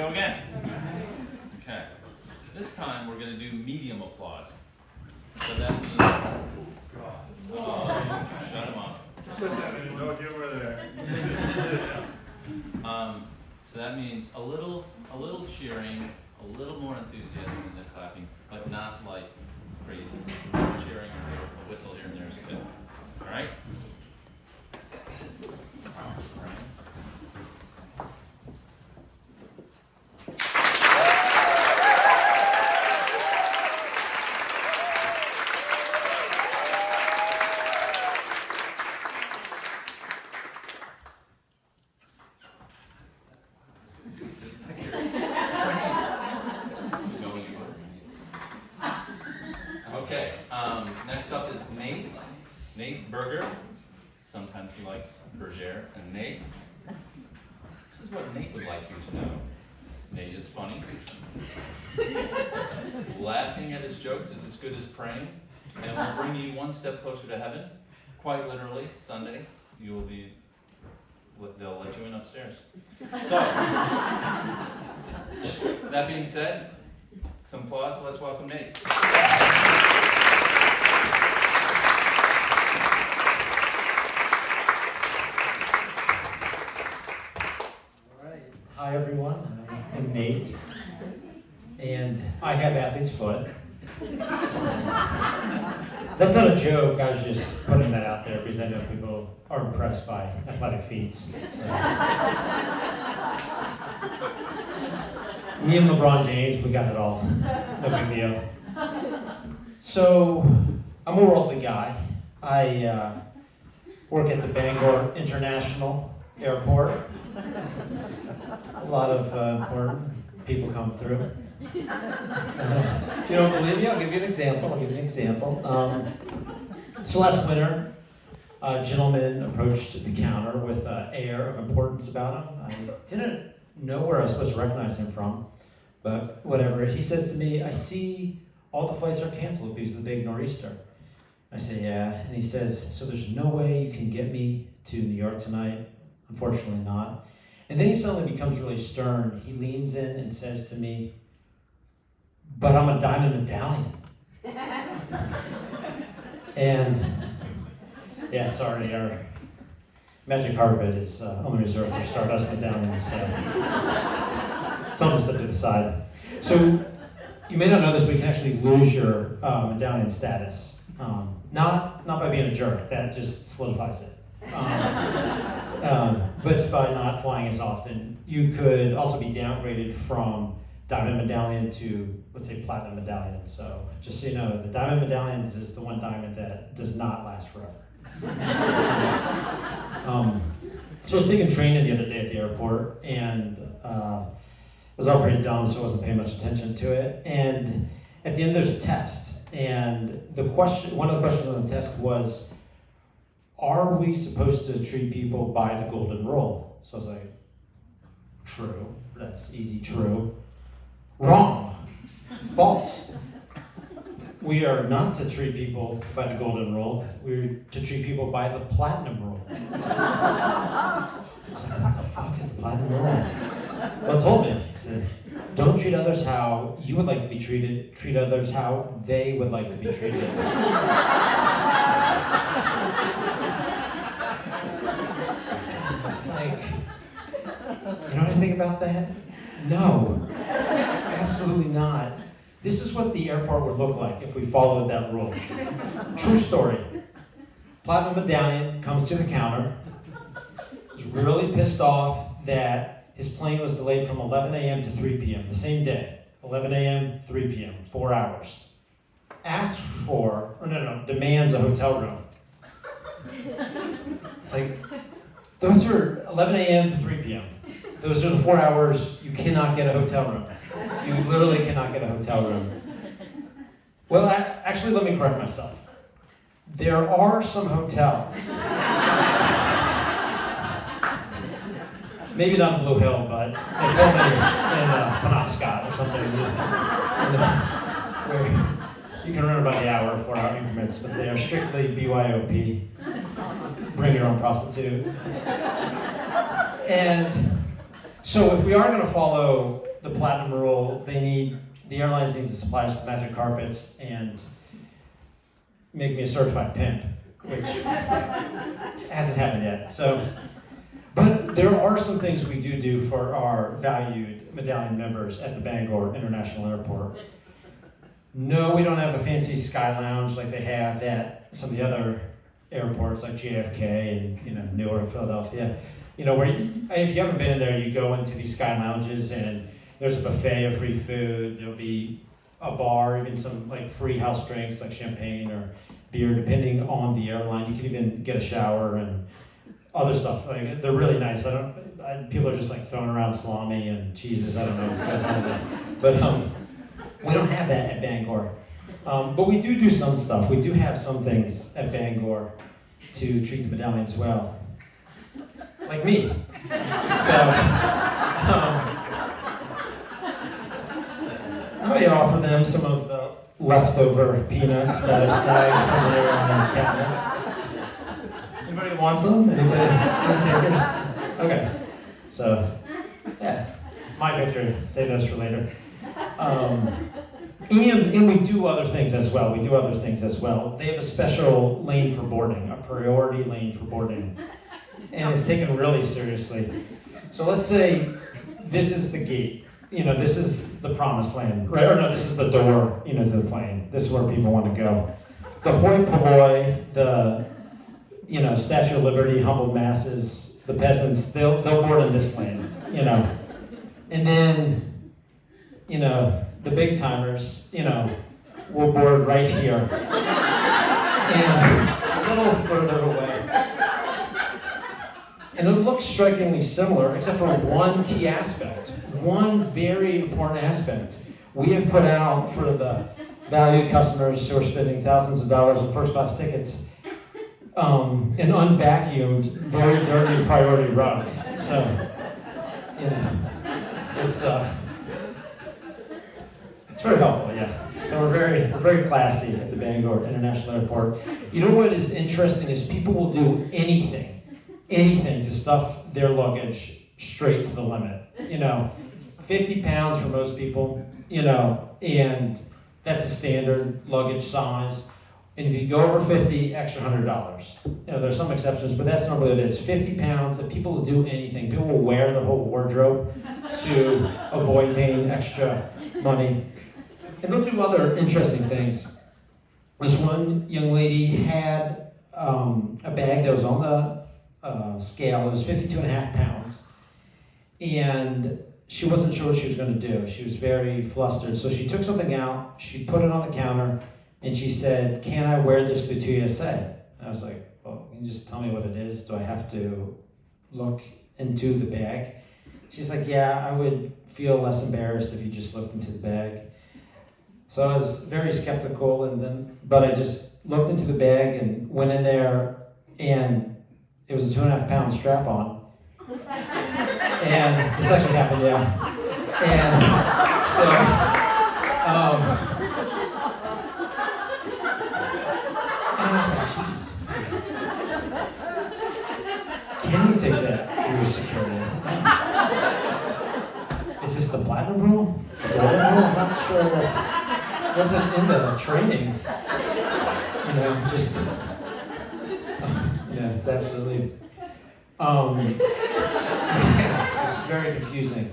go again. Okay. This time we're going to do medium applause. So that means... shut him up. Sit down, no humor there. So that means a little cheering, a little more enthusiasm than the clapping, but not like crazy. Cheering or a whistle here and there is good. All right? Okay, next up is Nate. Nate Berger. Sometimes he likes Berger. And Nate, this is what Nate would like you to know. Nate is funny. Laughing at his jokes is as good as praying, and will bring you one step closer to heaven. Quite literally, Sunday, you will be, they'll let you in upstairs. So, that being said, some applause. Let's welcome Nate. Hi everyone, I'm Nate, and I have athlete's foot. That's not a joke, I was just putting that out there because I know people are impressed by athletic feats. So. Me and LeBron James, we got it all, no big deal. So, I'm a worldly guy. I work at the Bangor International Airport. A lot of important people come through. If you don't believe me, I'll give you an example. So last winter, a gentleman approached the counter with an air of importance about him. I didn't know where I was supposed to recognize him from, but whatever. He says to me, "I see all the flights are canceled because of the big nor'easter." I say, "Yeah," and he says, "So there's no way you can get me to New York tonight?" Unfortunately not. And then he suddenly becomes really stern. He leans in and says to me, "But I'm a diamond medallion." And yeah, sorry, our magic carpet is only reserved for Stardust medallions. Tell them to step to the side. So you may not know this, but you can actually lose your medallion status. Not by being a jerk, that just solidifies it. But it's by not flying as often. You could also be downgraded from diamond medallion to, let's say, platinum medallion. So just so you know, the diamond medallions is the one diamond that does not last forever. So I was taking training the other day at the airport, and I was all pretty dumb, so I wasn't paying much attention to it. And at the end, there's a test, and one of the questions on the test was, are we supposed to treat people by the golden rule? So I was like, true, that's easy, true. Wrong, false. We are not to treat people by the golden rule, we're to treat people by the platinum rule. I was like, what the fuck is the platinum rule? Well, it told me, it said, don't treat others how you would like to be treated, treat others how they would like to be treated. It's like, you know anything about that? No, absolutely not. This is what the airport would look like if we followed that rule. True story. Platinum medallion comes to the counter, is really pissed off that his plane was delayed from 11 a.m. to 3 p.m. the same day. 11 a.m., 3 p.m., 4 hours. Demands a hotel room. It's like, those are 11 a.m. to 3 p.m. Those are the 4 hours you cannot get a hotel room. You literally cannot get a hotel room. Well, actually, let me correct myself. There are some hotels. Maybe not Blue Hill, but they told me in Penobscot or something. Where you can rent by the hour, 4-hour increments, but they are strictly BYOP. Bring your own prostitute. And so if we are going to follow the platinum rule. The airlines need to supply us with magic carpets and make me a certified pimp, which hasn't happened yet. So, but there are some things we do for our valued medallion members at the Bangor International Airport. No, we don't have a fancy sky lounge like they have at some of the other airports like JFK and Newark, Philadelphia. Where if you haven't been in there, you go into these sky lounges and there's a buffet of free food. There'll be a bar, even some like free house drinks like champagne or beer, depending on the airline. You can even get a shower and other stuff. Like they're really nice. People are just like throwing around salami and cheeses. I don't know if you guys know that, but we don't have that at Bangor. But we do some stuff. We do have some things at Bangor to treat the medallions well, like me. So I may offer them some of the leftover peanuts that I've snagged from their cabinet. Anybody want some? Any takers? Okay. So, yeah, my victory. Save those for later. And we do other things as well. They have a special lane for boarding, a priority lane for boarding. And it's taken really seriously. So let's say this is the gate. This is the promised land, right? Or no, this is the door, to the plane. This is where people want to go. The hoi polloi, the, Statue of Liberty, humbled masses, the peasants, they'll board in this lane, And then, the big timers, will board right here. And a little further away. And it looks strikingly similar, except for one key aspect, one very important aspect. We have put out for the valued customers who are spending thousands of dollars on first-class tickets, an unvacuumed, very dirty priority rug. So, it's very helpful, yeah. So we're very classy at the Bangor International Airport. You know what is interesting is people will do anything to stuff their luggage straight to the limit. 50 pounds for most people, and that's a standard luggage size. And if you go over 50, extra $100. There's some exceptions, but that's normally what it is. 50 pounds, and people will do anything. People will wear the whole wardrobe to avoid paying extra money. And they'll do other interesting things. This one young lady had a bag that was on the scale. It was 52.5 pounds. And she wasn't sure what she was going to do. She was very flustered. So she took something out, she put it on the counter, and she said, "Can I wear this to TSA?" I was like, "Well, can you just tell me what it is? Do I have to look into the bag?" She's like, "Yeah, I would feel less embarrassed if you just looked into the bag." So I was very skeptical, but I just looked into the bag and went in there, and it was a 2.5 pound strap on. And this actually happened, yeah. And so, and I was like, "Geez, can you take that through security? Is this the platinum rule? The golden rule? I'm not sure wasn't in the training. Yeah, it's absolutely, yeah, it's very confusing.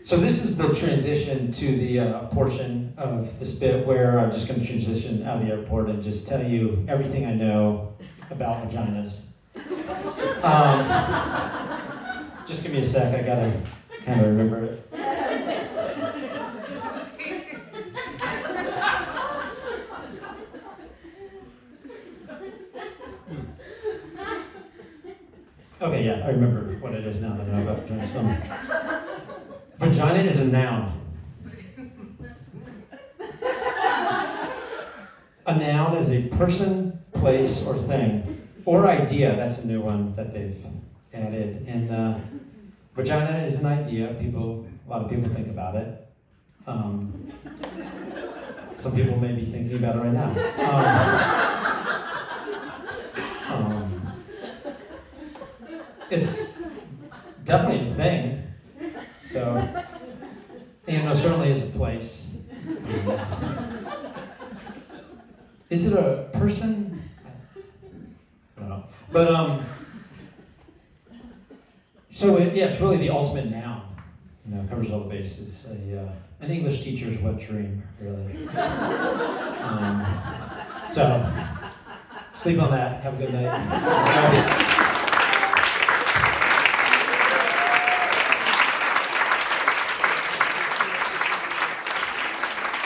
So this is the transition to the portion of this bit where I'm just going to transition out of the airport and just tell you everything I know about vaginas. Just give me a sec, I gotta kind of remember it. Okay, yeah, I remember what it is now that I know about vagina. Vagina is a noun. A noun is a person, place, or thing, or idea. That's a new one that they've added. And vagina is an idea. A lot of people think about it. Some people may be thinking about it right now. It's definitely a thing. So, certainly is a place. Is it a person? I don't know. But it's really the ultimate noun. It covers all the bases. An English teacher's wet dream, really. So, sleep on that. Have a good night.